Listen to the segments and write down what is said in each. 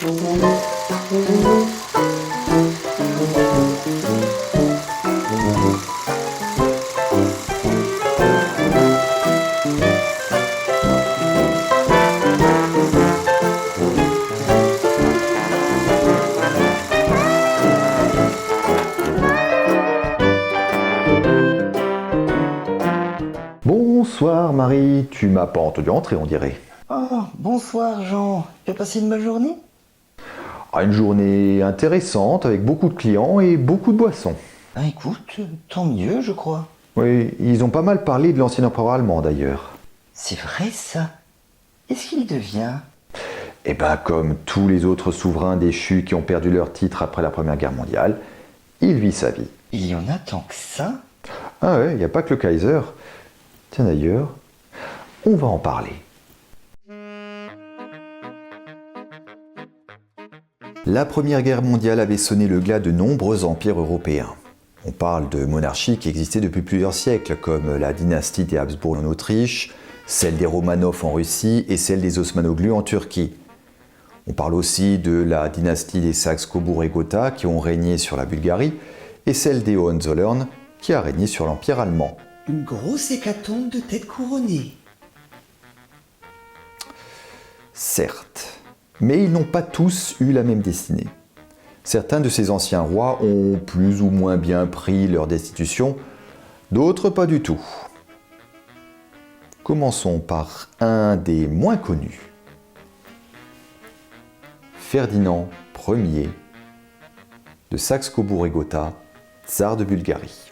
Bonsoir Marie, tu m'as pas entendu entrer on dirait. Oh, bonsoir Jean, tu as passé une bonne journée? Une journée intéressante avec beaucoup de clients et beaucoup de boissons. Ah, écoute, tant mieux je crois. Oui, ils ont pas mal parlé de l'ancien empereur allemand d'ailleurs. C'est vrai ça? Qu'est-ce qu'il devient? Eh ben comme tous les autres souverains déchus qui ont perdu leur titre après la Première Guerre mondiale, il vit sa vie. Il y en a tant que ça? Ah ouais, il n'y a pas que le Kaiser. Tiens d'ailleurs, on va en parler. La Première Guerre mondiale avait sonné le glas de nombreux empires européens. On parle de monarchies qui existaient depuis plusieurs siècles, comme la dynastie des Habsbourg en Autriche, celle des Romanov en Russie et celle des Osmanoglu en Turquie. On parle aussi de la dynastie des Saxe-Cobourg et Gotha qui ont régné sur la Bulgarie et celle des Hohenzollern qui a régné sur l'Empire allemand. Une grosse hécatombe de têtes couronnées. Certes, mais ils n'ont pas tous eu la même destinée. Certains de ces anciens rois ont plus ou moins bien pris leur destitution, d'autres pas du tout. Commençons par un des moins connus. Ferdinand Ier de Saxe-Cobourg et Gotha, tsar de Bulgarie.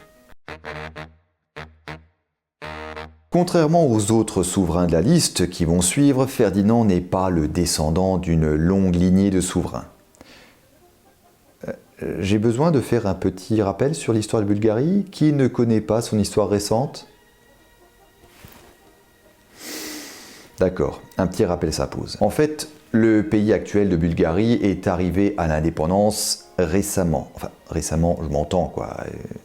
Contrairement aux autres souverains de la liste qui vont suivre, Ferdinand n'est pas le descendant d'une longue lignée de souverains. J'ai besoin de faire un petit rappel sur l'histoire de Bulgarie. Qui ne connaît pas son histoire récente? D'accord, un petit rappel s'impose. En fait, le pays actuel de Bulgarie est arrivé à l'indépendance récemment. Enfin, récemment, je m'entends quoi,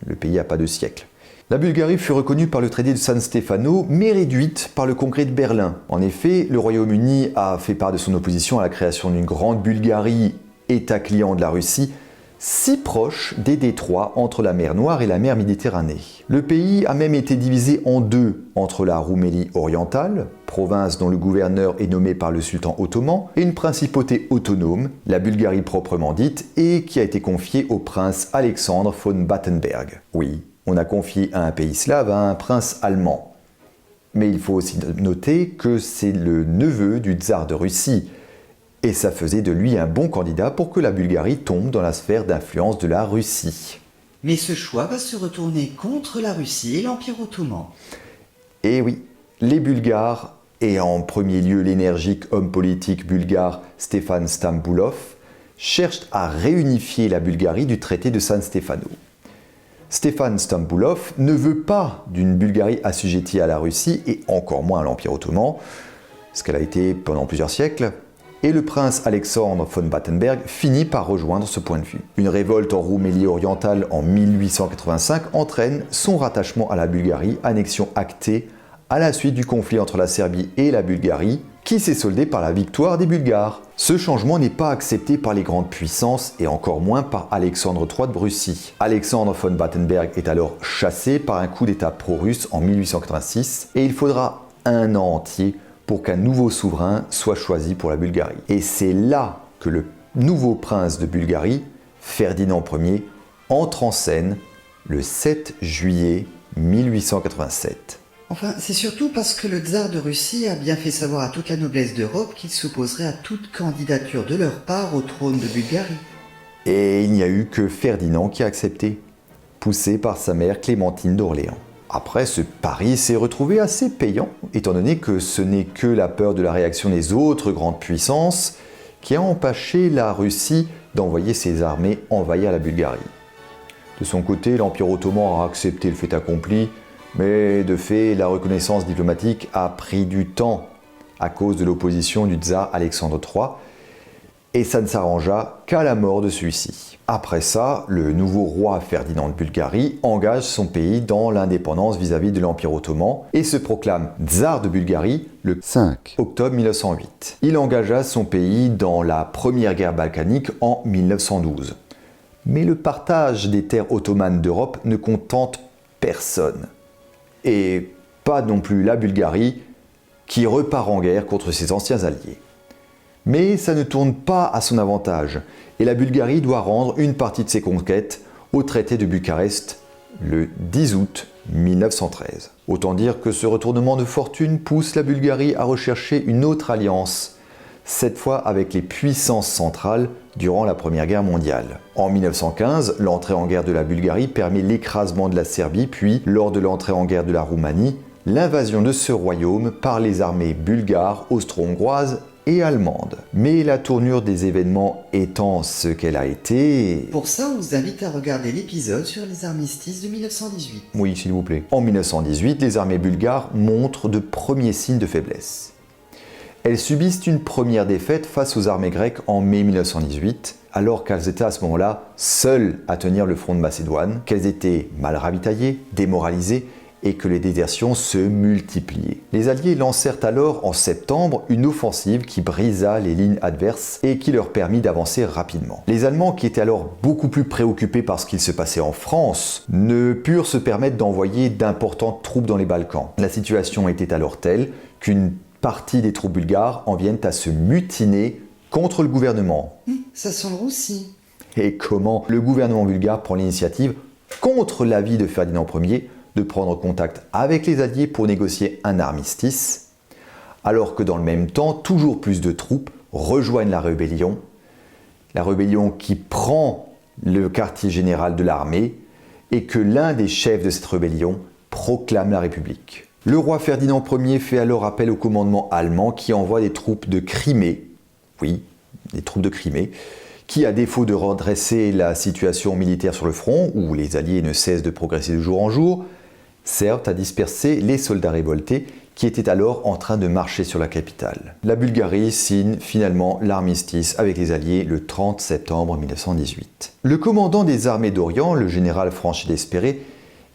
le pays n'a pas de siècle. La Bulgarie fut reconnue par le traité de San Stefano, mais réduite par le congrès de Berlin. En effet, le Royaume-Uni a fait part de son opposition à la création d'une grande Bulgarie, État client de la Russie, si proche des détroits entre la mer Noire et la mer Méditerranée. Le pays a même été divisé en deux, entre la Roumélie orientale, province dont le gouverneur est nommé par le sultan ottoman, et une principauté autonome, la Bulgarie proprement dite, et qui a été confiée au prince Alexandre von Battenberg. Oui, on a confié à un pays slave à un prince allemand. Mais il faut aussi noter que c'est le neveu du tsar de Russie, et ça faisait de lui un bon candidat pour que la Bulgarie tombe dans la sphère d'influence de la Russie. Mais ce choix va se retourner contre la Russie et l'Empire ottoman. Et oui, les Bulgares, et en premier lieu l'énergique homme politique bulgare Stefan Stamboulov, cherchent à réunifier la Bulgarie du traité de San Stefano. Stefan Stamboulov ne veut pas d'une Bulgarie assujettie à la Russie et encore moins à l'Empire ottoman, ce qu'elle a été pendant plusieurs siècles, et le prince Alexandre von Battenberg finit par rejoindre ce point de vue. Une révolte en Roumélie orientale en 1885 entraîne son rattachement à la Bulgarie, annexion actée à la suite du conflit entre la Serbie et la Bulgarie, qui s'est soldé par la victoire des Bulgares. Ce changement n'est pas accepté par les grandes puissances et encore moins par Alexandre III de Brussie. Alexandre von Battenberg est alors chassé par un coup d'État pro-russe en 1886 et il faudra un an entier pour qu'un nouveau souverain soit choisi pour la Bulgarie. Et c'est là que le nouveau prince de Bulgarie, Ferdinand Ier, entre en scène le 7 juillet 1887. Enfin, c'est surtout parce que le tsar de Russie a bien fait savoir à toute la noblesse d'Europe qu'il s'opposerait à toute candidature de leur part au trône de Bulgarie. Et il n'y a eu que Ferdinand qui a accepté, poussé par sa mère Clémentine d'Orléans. Après, ce pari s'est retrouvé assez payant, étant donné que ce n'est que la peur de la réaction des autres grandes puissances qui a empêché la Russie d'envoyer ses armées envahir la Bulgarie. De son côté, l'Empire ottoman a accepté le fait accompli, mais de fait, la reconnaissance diplomatique a pris du temps à cause de l'opposition du tsar Alexandre III et ça ne s'arrangea qu'à la mort de celui-ci. Après ça, le nouveau roi Ferdinand de Bulgarie engage son pays dans l'indépendance vis-à-vis de l'Empire ottoman et se proclame tsar de Bulgarie le 5 octobre 1908. Il engagea son pays dans la première guerre balkanique en 1912. Mais le partage des terres ottomanes d'Europe ne contente personne. Et pas non plus la Bulgarie, qui repart en guerre contre ses anciens alliés. Mais ça ne tourne pas à son avantage, et la Bulgarie doit rendre une partie de ses conquêtes au traité de Bucarest le 10 août 1913. Autant dire que ce retournement de fortune pousse la Bulgarie à rechercher une autre alliance, cette fois avec les puissances centrales durant la Première Guerre mondiale. En 1915, l'entrée en guerre de la Bulgarie permet l'écrasement de la Serbie, puis, lors de l'entrée en guerre de la Roumanie, l'invasion de ce royaume par les armées bulgares, austro-hongroises et allemandes. Mais la tournure des événements étant ce qu'elle a été... Pour ça, on vous invite à regarder l'épisode sur les armistices de 1918. Oui, s'il vous plaît. En 1918, les armées bulgares montrent de premiers signes de faiblesse. Elles subissent une première défaite face aux armées grecques en mai 1918, alors qu'elles étaient à ce moment-là seules à tenir le front de Macédoine, qu'elles étaient mal ravitaillées, démoralisées, et que les désertions se multipliaient. Les Alliés lancèrent alors en septembre une offensive qui brisa les lignes adverses et qui leur permit d'avancer rapidement. Les Allemands, qui étaient alors beaucoup plus préoccupés par ce qu'il se passait en France, ne purent se permettre d'envoyer d'importantes troupes dans les Balkans. La situation était alors telle qu'une partie des troupes bulgares en viennent à se mutiner contre le gouvernement. Ça sent le roussi. Et comment le gouvernement bulgare prend l'initiative, contre l'avis de Ferdinand Ier, de prendre contact avec les Alliés pour négocier un armistice, alors que dans le même temps, toujours plus de troupes rejoignent la rébellion qui prend le quartier général de l'armée et que l'un des chefs de cette rébellion proclame la République. Le roi Ferdinand Ier fait alors appel au commandement allemand qui envoie des troupes de Crimée, qui, à défaut de redresser la situation militaire sur le front, où les Alliés ne cessent de progresser de jour en jour, servent à disperser les soldats révoltés qui étaient alors en train de marcher sur la capitale. La Bulgarie signe finalement l'armistice avec les Alliés le 30 septembre 1918. Le commandant des armées d'Orient, le général Franchi d'Espéré,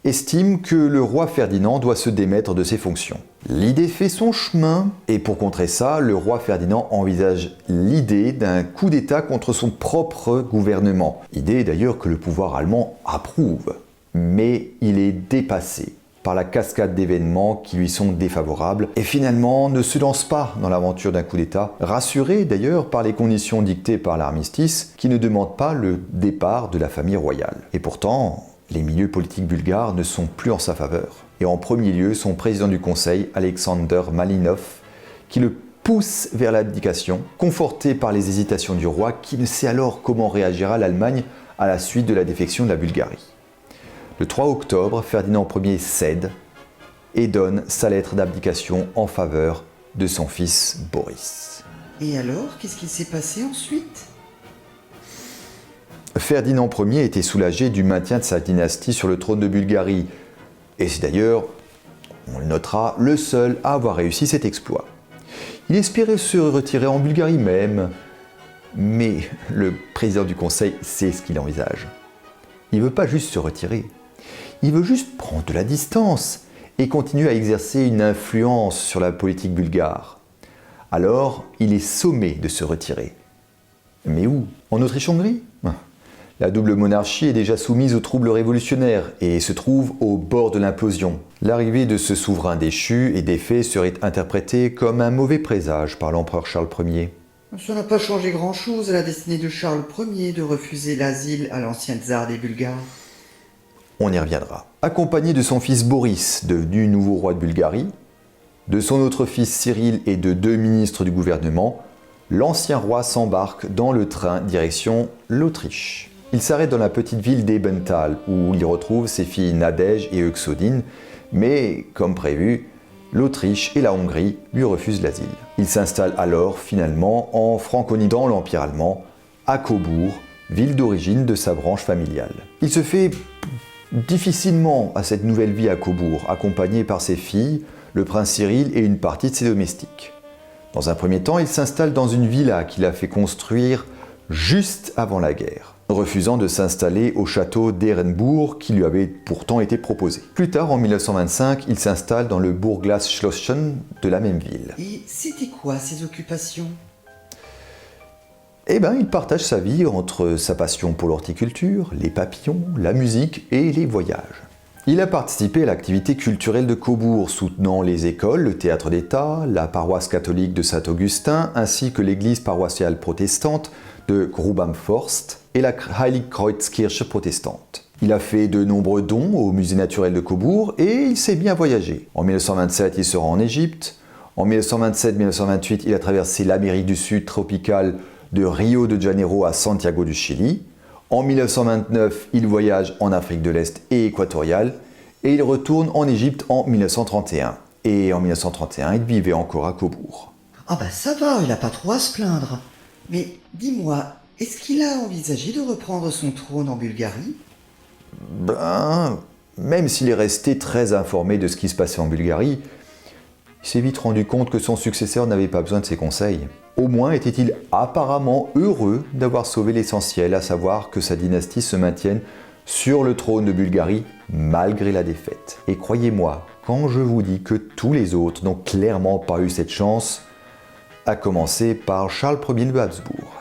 estime que le roi Ferdinand doit se démettre de ses fonctions. L'idée fait son chemin, et pour contrer ça, le roi Ferdinand envisage l'idée d'un coup d'État contre son propre gouvernement. Idée d'ailleurs que le pouvoir allemand approuve. Mais il est dépassé par la cascade d'événements qui lui sont défavorables et finalement ne se lance pas dans l'aventure d'un coup d'État, rassuré d'ailleurs par les conditions dictées par l'armistice qui ne demandent pas le départ de la famille royale. Et pourtant, les milieux politiques bulgares ne sont plus en sa faveur. Et en premier lieu, son président du Conseil, Alexander Malinov, qui le pousse vers l'abdication, conforté par les hésitations du roi qui ne sait alors comment réagira l'Allemagne à la suite de la défection de la Bulgarie. Le 3 octobre, Ferdinand Ier cède et donne sa lettre d'abdication en faveur de son fils Boris. Et alors, qu'est-ce qui s'est passé ensuite ? Ferdinand Ier était soulagé du maintien de sa dynastie sur le trône de Bulgarie. Et c'est d'ailleurs, on le notera, le seul à avoir réussi cet exploit. Il espérait se retirer en Bulgarie même, mais le président du Conseil sait ce qu'il envisage. Il ne veut pas juste se retirer, il veut juste prendre de la distance et continuer à exercer une influence sur la politique bulgare. Alors, il est sommé de se retirer. Mais où ? En Autriche-Hongrie ? La double monarchie est déjà soumise aux troubles révolutionnaires et se trouve au bord de l'implosion. L'arrivée de ce souverain déchu et défait serait interprétée comme un mauvais présage par l'empereur Charles Ier. Ça n'a pas changé grand-chose à la destinée de Charles Ier de refuser l'asile à l'ancien tsar des Bulgares. On y reviendra. Accompagné de son fils Boris, devenu nouveau roi de Bulgarie, de son autre fils Cyril et de 2 ministres du gouvernement, l'ancien roi s'embarque dans le train direction l'Autriche. Il s'arrête dans la petite ville d'Ebenthal, où il retrouve ses filles Nadège et Euxodine, mais, comme prévu, l'Autriche et la Hongrie lui refusent l'asile. Il s'installe alors finalement en Franconie dans l'Empire allemand, à Cobourg, ville d'origine de sa branche familiale. Il se fait difficilement à cette nouvelle vie à Cobourg, accompagné par ses filles, le prince Cyril et une partie de ses domestiques. Dans un premier temps, il s'installe dans une villa qu'il a fait construire juste avant la guerre, refusant de s'installer au château d'Ehrenburg qui lui avait pourtant été proposé. Plus tard, en 1925, il s'installe dans le Burglasschlossen de la même ville. Et c'était quoi ces occupations? Eh bien, il partage sa vie entre sa passion pour l'horticulture, les papillons, la musique et les voyages. Il a participé à l'activité culturelle de Cobourg, soutenant les écoles, le théâtre d'État, la paroisse catholique de Saint-Augustin, ainsi que l'église paroissiale protestante de Grubenforst et la Heiligkreuzkirche protestante. Il a fait de nombreux dons au musée naturel de Cobourg et il s'est bien voyagé. En 1927, il se rend en Égypte. En 1927-1928, il a traversé l'Amérique du Sud tropicale de Rio de Janeiro à Santiago du Chili. En 1929, il voyage en Afrique de l'Est et équatoriale et il retourne en Égypte en 1931. Et en 1931, il vivait encore à Cobourg. Ah bah ça va, il a pas trop à se plaindre. Mais dis-moi, est-ce qu'il a envisagé de reprendre son trône en Bulgarie? Ben, même s'il est resté très informé de ce qui se passait en Bulgarie, il s'est vite rendu compte que son successeur n'avait pas besoin de ses conseils. Au moins était-il apparemment heureux d'avoir sauvé l'essentiel, à savoir que sa dynastie se maintienne sur le trône de Bulgarie malgré la défaite. Et croyez-moi, quand je vous dis que tous les autres n'ont clairement pas eu cette chance, à commencer par Charles Ier de Habsbourg.